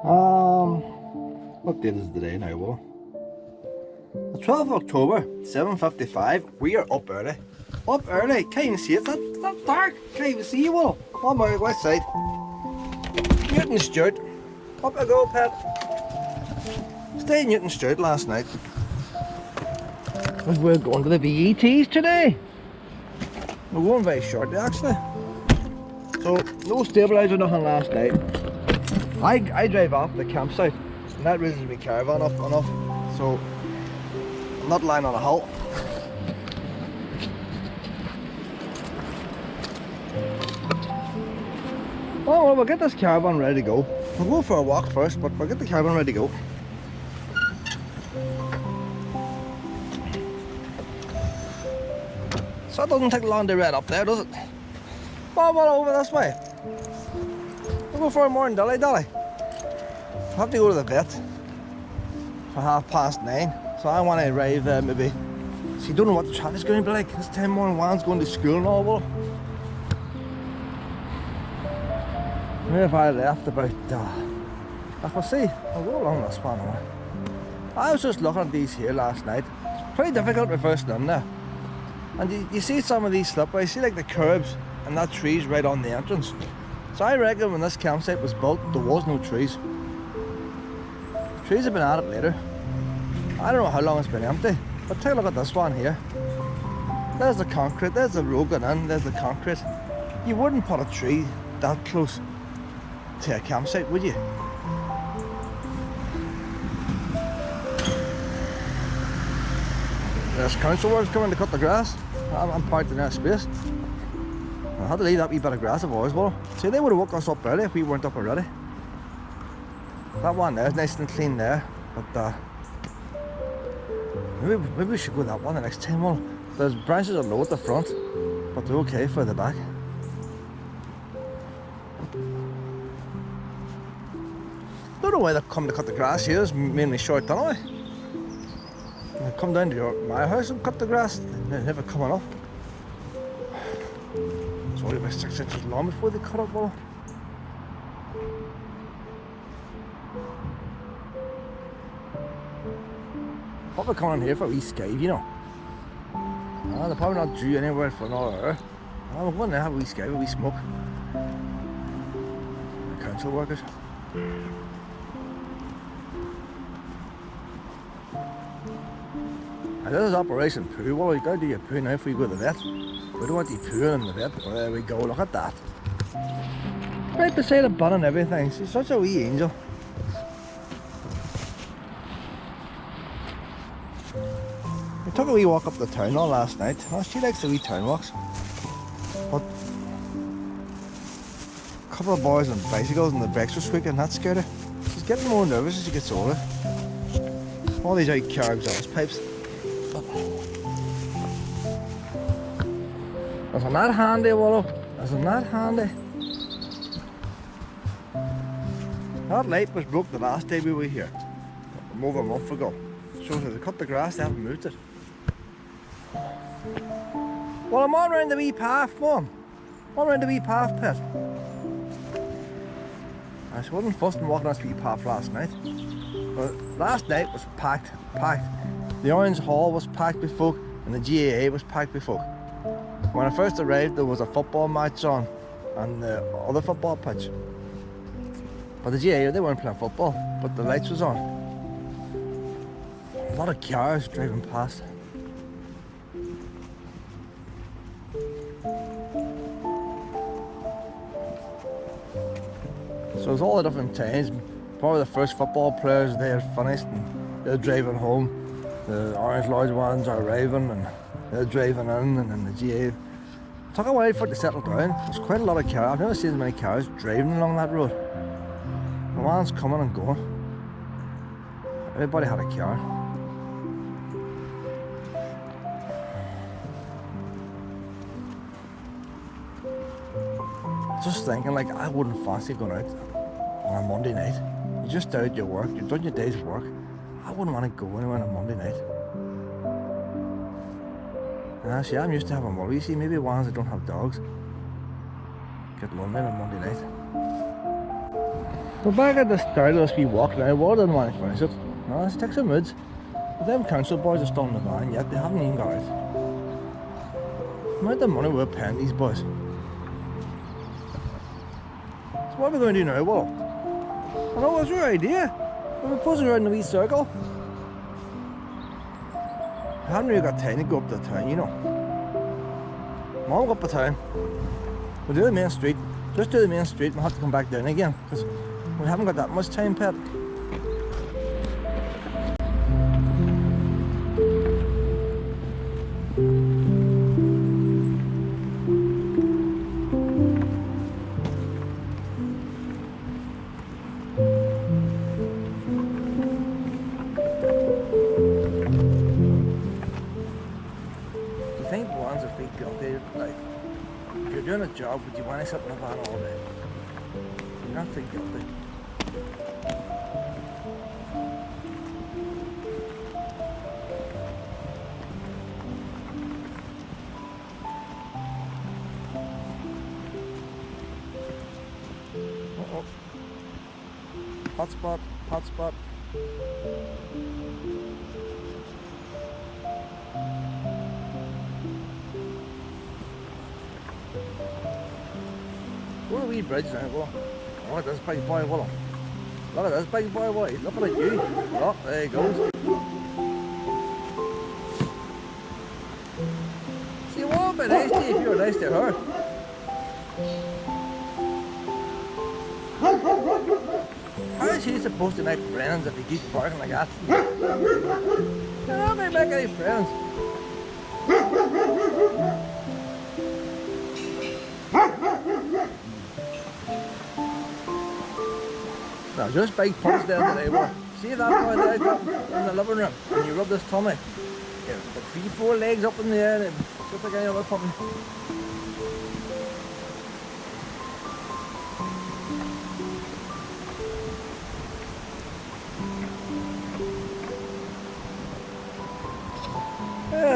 What date is it today now, Willow? The 12th of October, 7:55. We are up early. Up early. Can't even see it. It's that dark. Can't even see you, Willow. On my west side. Newtownstewart. Up I go, pet. Stayed in Newtownstewart last night. We're going to the VETs today. We're going very shortly, actually. So, no stabiliser, nothing last night. I drive off the campsite, and that raises my caravan up enough, so I'm not lying on a halt. Oh well, we'll get this caravan ready to go. We'll go for a walk first, but we'll get the caravan ready to go. So it doesn't take long to read up there, does it? Well, over this way. We'll go for a morning dilly. I have to go to the vet for 9:30, so I want to arrive there maybe. So you don't know what the traffic's going to be like. This time morning, Juan's going to school and all. Well, maybe if I left about, we'll see. I'll go along this one. I was just looking at these here last night. It's pretty difficult reversing in there. And you see some of these slipways, see like the curbs and that trees right on the entrance. So I reckon when this campsite was built, there was no trees. Trees have been added later. I don't know how long it's been empty, but take a look at this one here. There's the concrete, there's the road going in, there's the concrete. You wouldn't put a tree that close to a campsite, would you? There's council workers coming to cut the grass. I'm parked in that space. I had to leave that wee bit of grass of ours, well. See, they would have woke us up early if we weren't up already. That one there is nice and clean there, but maybe we should go that one the next time. Well, there's branches are low at the front, but they're okay for the back. Don't know why they come to cut the grass here. It's mainly short anyway. They come down to my house and cut the grass. They're never coming up. It's only about 6 inches long before they cut it, well. Probably coming in here for a wee skive, you know. They're probably not due anywhere for another hour. We're going to have a wee skive, a wee smoke. The council workers. And this is Operation Poo. Well, you gotta do your poo now before you go to the vet. We don't want you pooing in the vet. Well, there we go, look at that. Right beside the bun and everything. She's such a wee angel. We took a wee walk up the town all last night. Oh, she likes the wee town walks. But a couple of boys on bicycles and the brakes were squeaking, that scared her. She's getting more nervous as she gets older. All these out car exhaust pipes. Isn't that handy, Willow? Isn't that handy? That light was broke the last day we were here, over a month ago. So they cut the grass, they haven't moved it. Well, I'm on round the wee path, Mum. I'm on round the wee path, pet. I wasn't fussed and walking on this wee path last night. But last night was packed. The Orange Hall was packed with folk, and the GAA was packed with folk. When I first arrived, there was a football match on, and the other football pitch. But the GAA, they weren't playing football, but the lights was on. A lot of cars driving past. So it's all the different times. Probably the first football players, they're finished and they're driving home. The Orange Lodge ones are arriving and they're driving in, and then the GA. It took a while for it to settle down. There's quite a lot of cars. I've never seen as many cars driving along that road. The one's coming and going. Everybody had a car. Just thinking, like, I wouldn't fancy going out on a Monday night. You just out your work, you've done your day's work. I wouldn't want to go anywhere on a Monday night. See, I'm used to having more. You see, maybe ones that don't have dogs get lonely on a Monday night. We're back at the start of this wee walk now. Well, I didn't want to finish it. No, let's take some moods. But them council boys are still in the van yet. They haven't even got out. The amount of money we're paying these boys. So what are we going to do now, Willow? I know, what's your idea? We're posing around the wee circle. I haven't really got time to go up to town, you know. Mom, go up to town. We'll do the main street. Just do the main street and we'll have to come back down again. Because we haven't got that much time, pet. If you're doing a job, would you want to sit in the van all day? You don't feel guilty. Uh-oh. Hot spot, hot spot. What a wee bridge now, Willow. Look at this big boy, Willow. Look at this big boy, Willow. He's looking at you. Look, there he goes. See, what would be nice to you if you were nice to her? How is she supposed to make friends if he keeps barking like that? How do they make any friends? Now, just big pumps down today, boy. See that boy there in the living room? When you rub this tummy, yeah, the 3-4 legs up in the air, and just like any other puppy.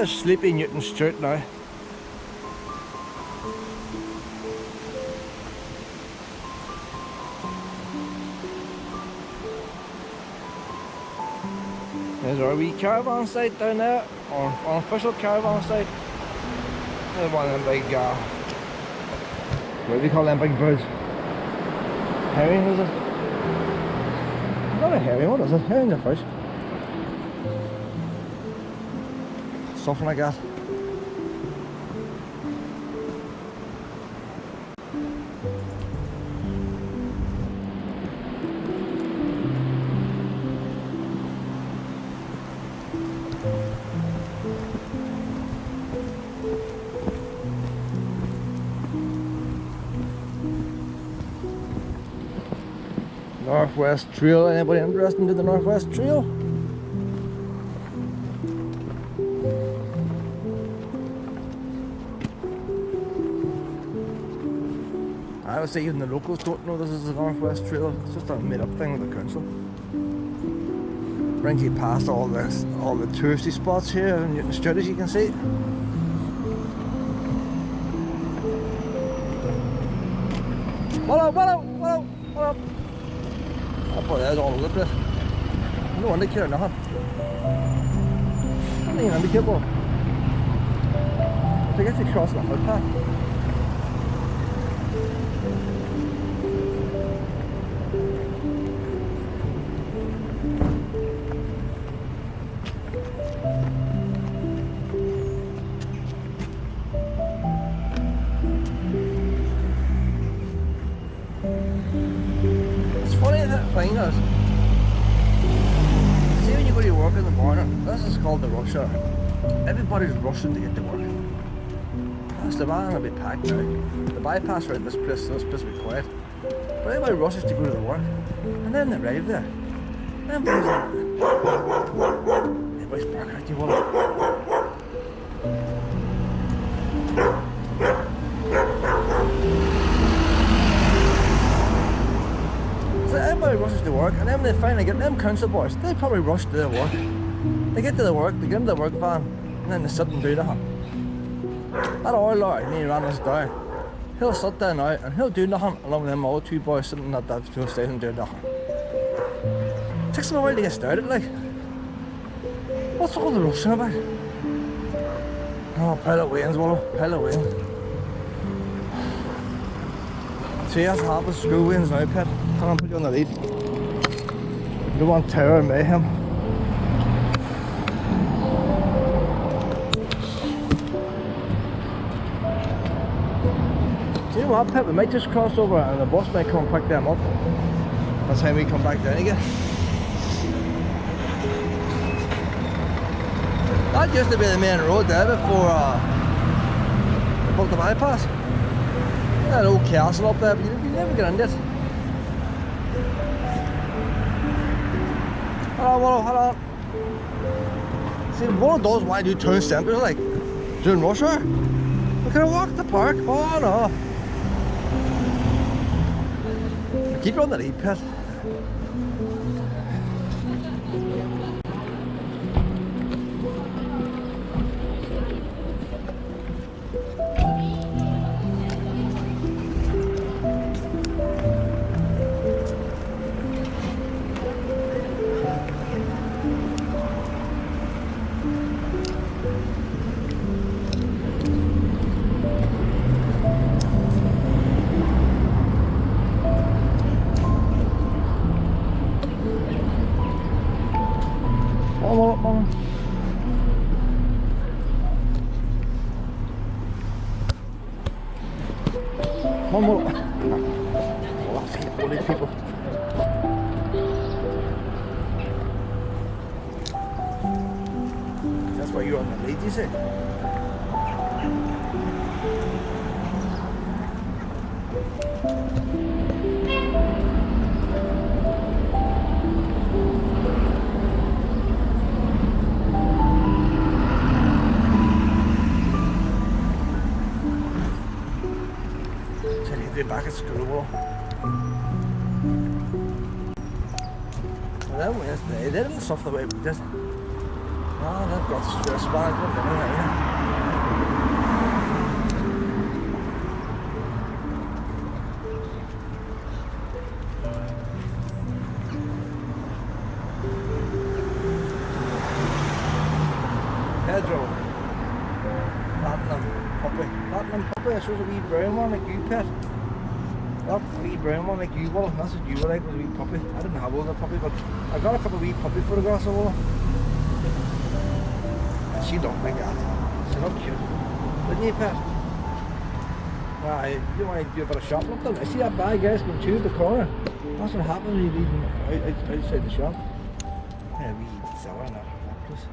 Sleepy Newtownstewart now. There's our wee caravan site down there, our unofficial caravan site. There's one of them big, what do you call them big birds? Herring, is it? Not a herring, what is it? Herring's a fish. Something like that. Northwest Trail. Anybody interested in the Northwest Trail? I would say even the locals don't know this is the Northwest Trail. It's just a made-up thing with the council. Brings you past all the touristy spots here in Newtownstewart, as you can see. Willow, Willow, Willow, Willow. That boy there's all over the place. No indicator, nothing. Not even an indicator. I think it's crossing a footpath. Thing is, see when you go to work in the morning, this is called the rush hour. Everybody's rushing to get to work. Strabane will be packed now. The bypass around this place will be quiet. But everybody rushes to go to the work, and then they arrive there. Then everybody's barking at you, Willow. So everybody rushes to work, and then when they finally get them council boys, they probably rush to their work. They get to the work, they get into the work van, and then they sit and do the hunt. That oil lorry nearly ran us down. he'll sit down now and he'll do nothing along with them other two boys sitting at that fuel station doing nothing. It takes them a while to get started, like. What's all the rushing about? Oh, pile of wings, Willow, pile of wings. See, that's happens, school wins now, Pet. Come on, put you on the lead. You don't want terror and mayhem. See what, Pet, we might just cross over and the bus might come and pick them up. That's how we come back down again. That used to be the main road there before they built the bypass. That old castle up there, but you never get into it. Hello, Willow, hello. See, one of those why do town centres like during rush hour. We could have walked the park. Oh no. Keep on the lead, Pet. One more. Oh, I've seen all these people. That's why you're on the lead, you see? Back at school, well, that was they didn't suffer the way we did. Oh, they've got stress management and everything. Pedro, Platinum Puppy, I suppose a wee brown one like you, Pet. That wee brown one like you, Willow, that's what you were like, was a wee puppy. I didn't have one, a puppy, but I got a couple of wee puppy photographs of Willow. And she looked like that. She looked cute. Didn't you, Pet? You want to do a bit of shopping up there? I see that bag, guys, going to the corner. That's what happens when you leave them outside the shop. Yeah, a wee cellar in that place.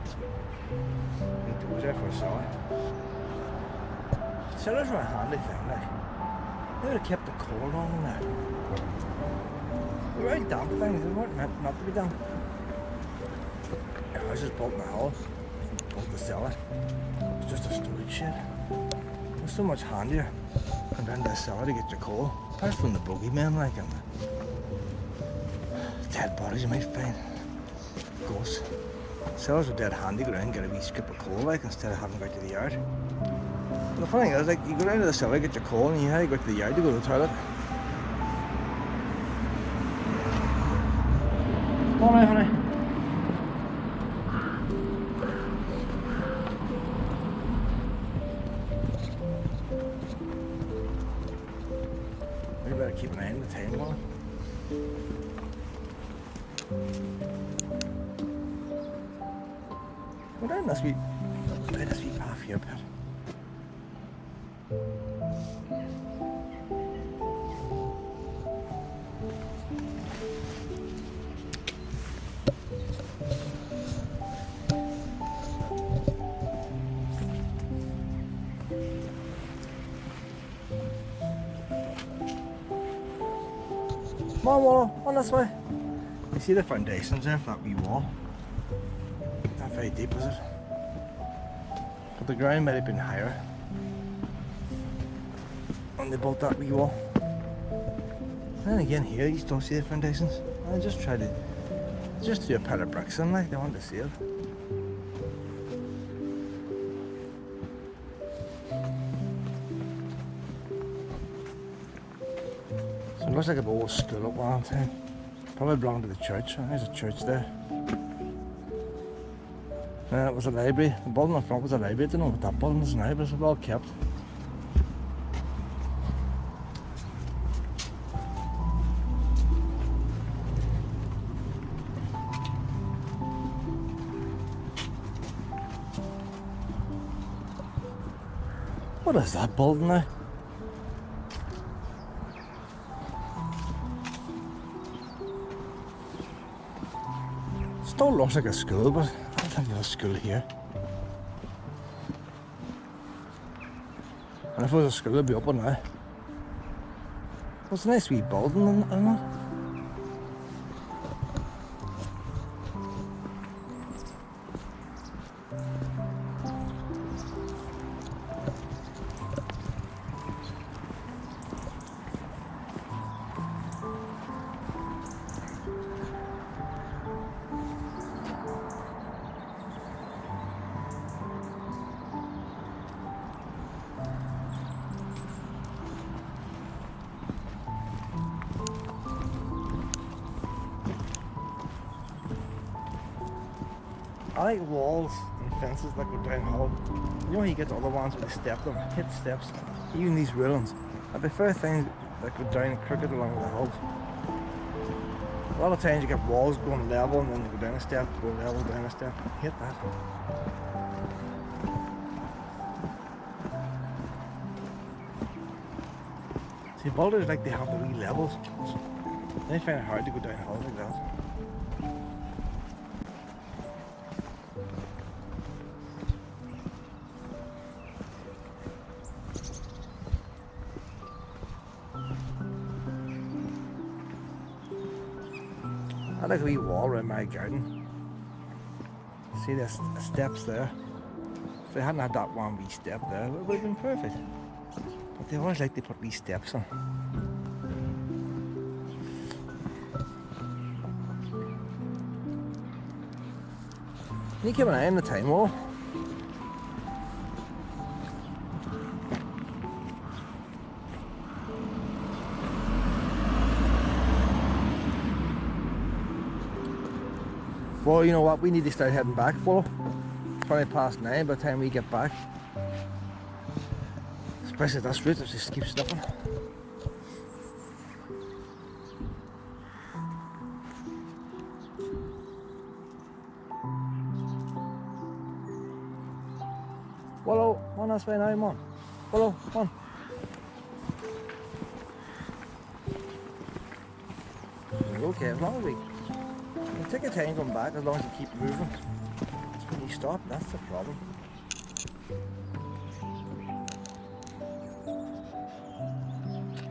Wee doors there for a cellar. Cellars are a handy thing, like. They would have kept the cold on in there. They were very damp things, they weren't meant not to be damp. I was just built in the house, built the cellar. It was just a storage shed. It was so much handier come down to the cellar to get your coal. Apart from the bogeymen, like, and the dead bodies you might find. Ghosts. Cellars were dead handy, go down and get a wee scoop of coal, like, instead of having to go out to the yard. The funny thing is, like, you go down to the cellar, get your coal, and you have to go to the yard to go to the toilet. Come on now, honey. We better keep an eye on the time, Willow. Go down this wee path here, Pet. Come on, Willow, on this way. You see the foundations there for that wee wall? Not very deep, is it? But the ground might have been higher when they built that wee wall. And again here, you still see the foundations. I just tried to just do a pile of bricks in, like, they want to see it. looks like an old school at one time. Probably belonged to the church. There's a church there. It was a library. The building in front was a library. I don't know what that building is now, but it's well kept. What is that building now? Still looks like a school, but I don't think there's a school here. And if it was a school, it'd be open now. It's a nice wee building, isn't it? I like walls and fences that go downhill. You know how you get the other ones where they step them, hit steps, even these railings. I prefer things that go down crooked along the hills. A lot of times you get walls going level and then you go down a step, go level, down a step. I hate that. See, boulders like they have the wee levels. They find it hard to go down hills like that. I like a wee wall around my garden. See, there's steps there. If they hadn't had that one wee step there, it would have been perfect. But they always like to put wee steps on. Can you keep an eye on the time wall? Well, you know what, we need to start heading back, Willow. It's 9:20 by the time we get back. Especially this route, it just keeps slipping. Willow, come on this way now, come on. Willow, come on. Okay, as long as we take your time going back, as long as you keep moving. It's when you stop, that's the problem.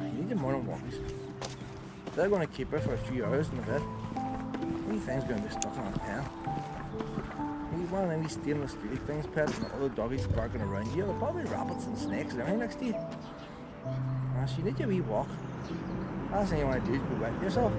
You need your morning walks. They're going to keep her for a few hours in the bed. These things going to be stuck in a pen. You want one of these stainless steel things, pet, and all the doggies barking around you. They're probably rabbits and snakes and everything next to you. So you need your wee walk. Last thing you want to do is be wetting yourself.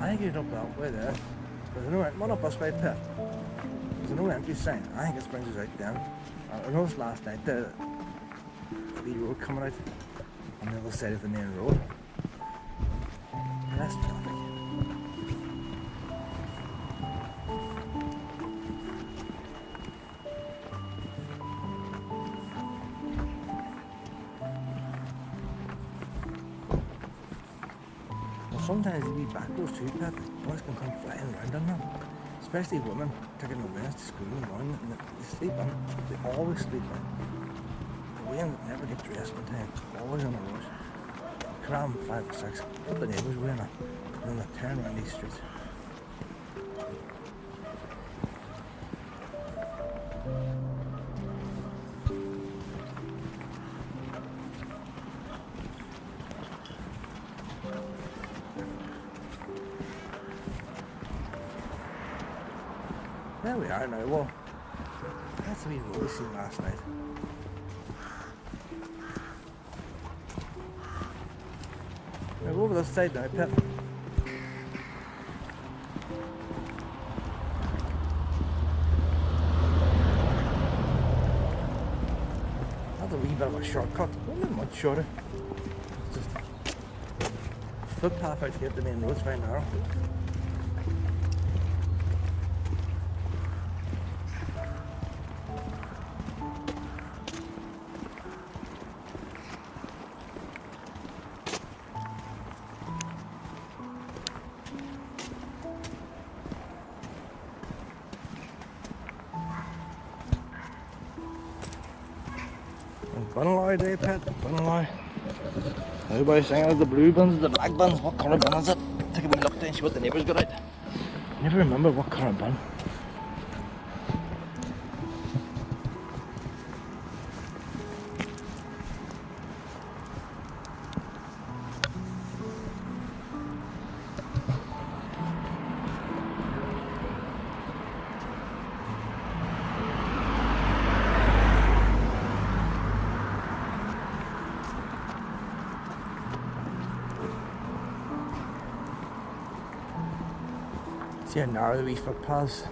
I think you're up that way there. There's no one up this way, Pet. There's no empty sign. I think it brings us out then. I noticed last night the wee road coming out on the other side of the main road. Less traffic. Sometimes the wee back roads too, Pet, boys can come flying around on them. Especially women taking their women to school in the morning and they sleep in. They always sleep in. Wayne never get dressed in time. Always on the rush. Cram 5 or 6. What the neighbours Wayne and then they turn around these streets. There we are now. Well, that's the wee road we seen last night. Now go over this side now, Pip. That's a wee bit of a shortcut. Not much shorter. It's just a footpath out to get the main road's very narrow. Bunalloy day, Pet. Bunalloy. Everybody's saying it's the blue bins, the black bins. What colour bin is it? Take a wee look there and see what the neighbours got out. I never remember what colour bin. See how narrow the wee footpaths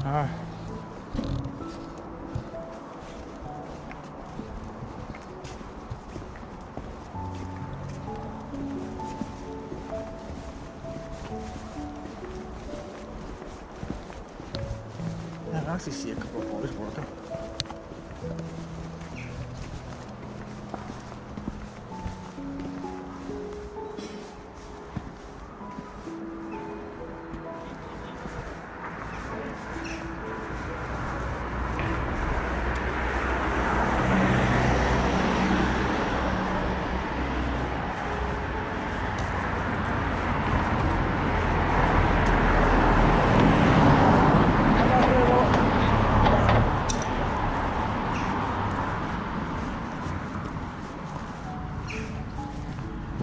are. I can actually see a couple of boys working.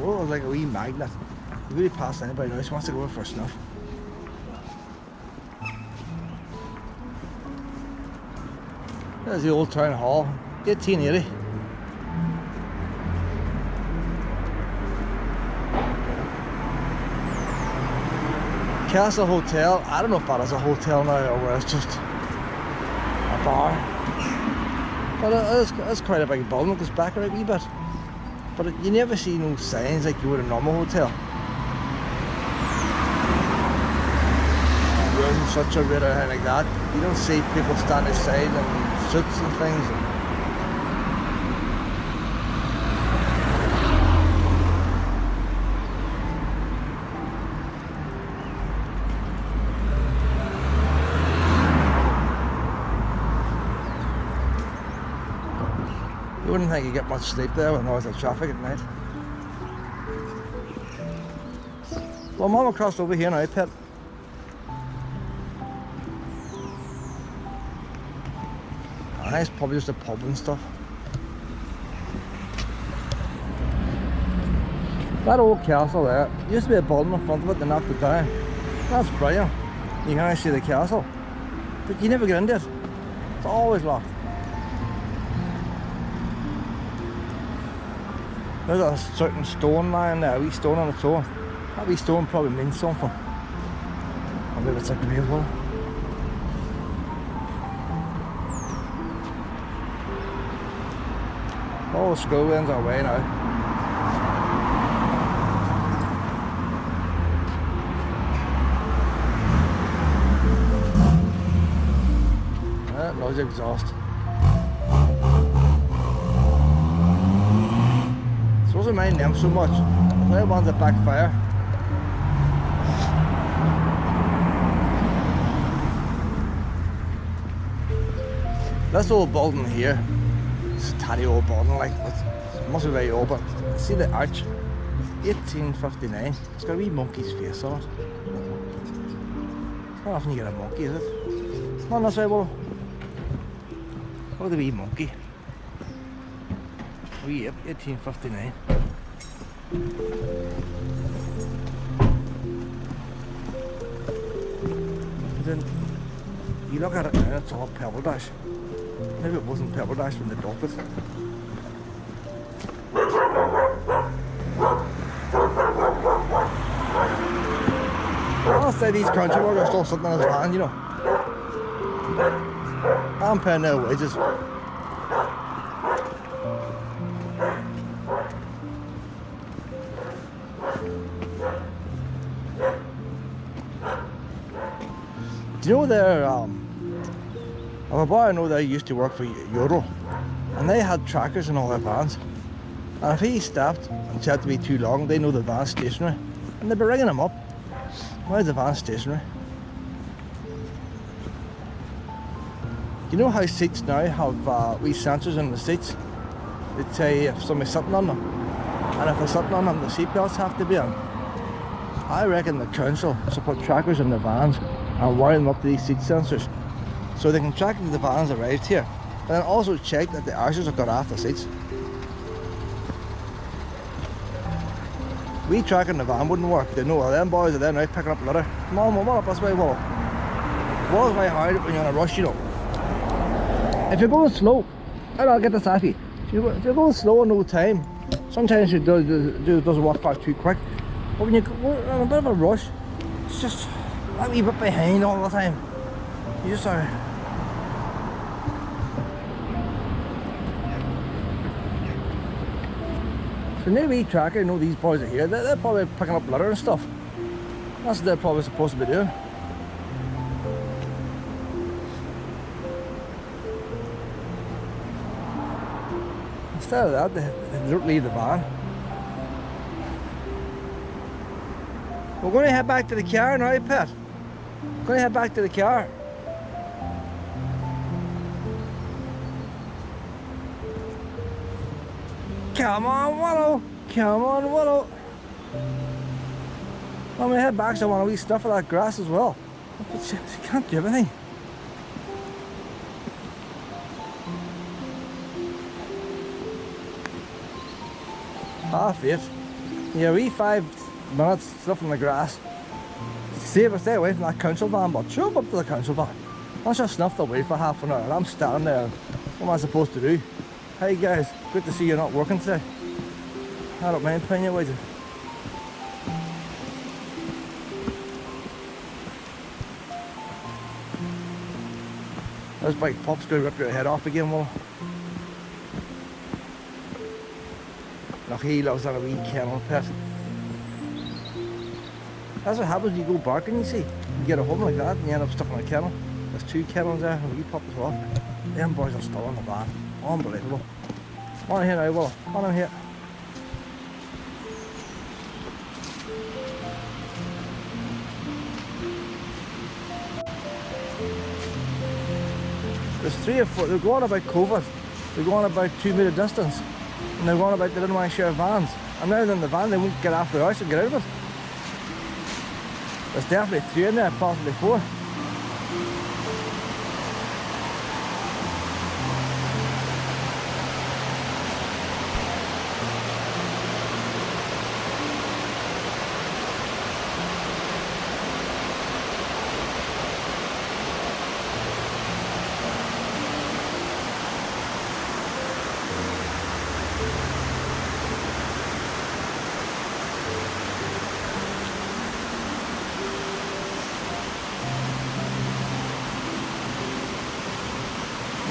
Oh, like a wee magnet. You really pass anybody else wants to go for a snuff. There's the old town hall, 1880. Castle Hotel, I don't know if that is a hotel now or where it's just a bar. But it's quite a big building, it goes back a wee bit. But you never see no signs like you would in a normal hotel. Room such a rate or anything like that. You don't see people stand outside in suits and things. You wouldn't think you get much sleep there with noise of traffic at night. Well, I'm all across over here now, Pet. It's probably just a pub and stuff. That old castle there, used to be a building in front of it, they knocked it down. That's brilliant. You can actually see the castle. But you never get into it. It's always locked. There's a certain stone lying there, a wee stone on its own. That wee stone probably means something. I believe it's a grave one. All the school winds are away now. Noisy exhaust. So doesn't mind them so much. They're ones that backfire. This old building here It's a tatty old building, like, but it must be very old. But see the arch, 1859. It's got a wee monkey's face on it. It's not often you get a monkey, is it? Come on this way, Willow. Look at the wee monkey. Oh yep, 1859. But then you look at it now, it's all pebble dash. Maybe it wasn't pebble dash when they built it. I'll say these country workers are still sitting in his van, you know. I'm paying their wages. Do you know there, I have a boy I know that used to work for Willow, and they had trackers in all their vans. And if he stopped and said to be too long, they know the van's stationary, and they'd be ringing him up. Why is the van stationary? You know how seats now have wee sensors in the seats? They'd say if somebody's sitting on them, and if they're sitting on them, the seatbelts have to be on. I reckon the council should put trackers in the vans and wire them up to these seat sensors, so they can track that the van's arrived here, and then also check that the arches have got off the seats. We tracking the van wouldn't work. They know, well, them boys are there now picking up litter. Come on, come on up this way, Willow. Wallow's very hard when you're in a rush, you know. If you're going slow, I'll get this off you. If you're going slow in no time, sometimes it doesn't work fast too quick. But when you're in a bit of a rush, it's just a wee bit behind all the time. You just are. So now we tracker, know these boys are here. They're probably picking up litter and stuff. That's what they're probably supposed to be doing. Instead of that, they don't leave the van. We're going to head back to the car now, Pet. We're going to head back to the car. Come on, Willow. Come on, Willow. I'm going to head back, so I want a wee stuff of that grass as well. But she can't do everything. Half it. Yeah, wee 5 minutes stuff in the grass. See if I stay away from that council van, but show up to the council van. I just snuffed away for half an hour and I'm standing there. What am I supposed to do? Hey guys, good to see you're not working today. I don't mind paying your wages. This bike pop's going to rip your head off again, Willow. Look, he loves that wee kennel pet. That's what happens when you go barking, you see. You get a home like that and you end up stuck in a kennel. There's 2 kennels there and a wee pup as well. Them boys are still in the van. Unbelievable. Come on in here now, Willow. Come on in here. There's 3 or 4. They're going about COVID. They're going about 2 metre distance. And they're going about they didn't want to share vans. And now they're in the van, they won't get off the house and get out of it. There's definitely 3 in there, possibly 4.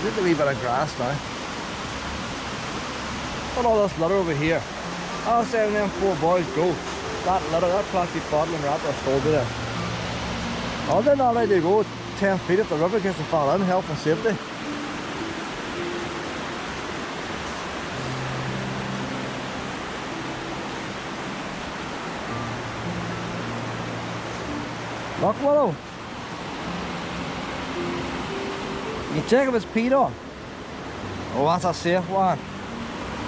Just a wee bit of grass now. Put all this litter over here. I'll say when them 4 boys go, that litter, that plastic bottle and wrapper still be there. Oh, they're not allowed to go 10 feet if the river gets to fall in, health and safety. Look, Willow. You can check if it's peed on. Oh, that's a safe one.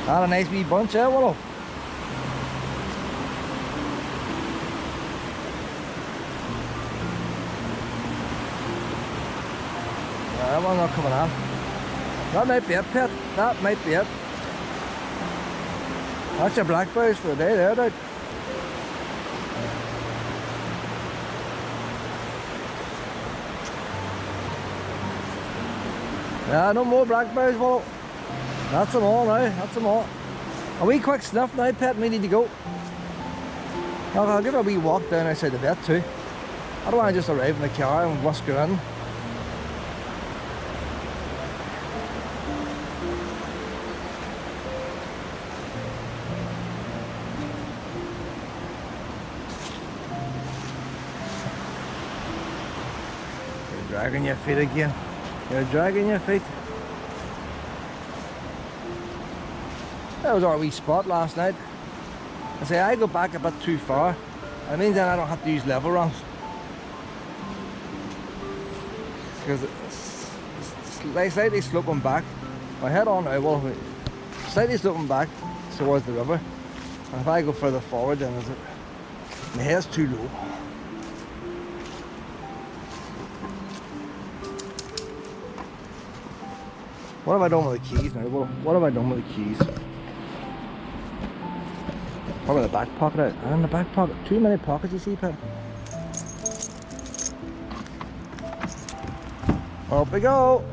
That's a nice wee bunch, eh, Willow? That one's not coming on. That might be it, Pet. That might be it. That's your blackberries for the day there, dude. Yeah, no more blackberries, Willow. That's them all now, that's them all. A wee quick sniff now, Pet, we need to go. I'll give it a wee walk down outside the vet too. I don't want to just arrive in the car and whisk her in. You're dragging your feet again. You're dragging your feet. That was our wee spot last night. I say I go back a bit too far. It means then I don't have to use level runs. Because it's slightly sloping back. My head on now, well, slightly sloping back towards the river. And if I go further forward, then my head's too low. What have I done with the keys now? What have I done with the keys? Probably the back pocket out. And in the back pocket. Too many pockets, you see, Pet. Up we go.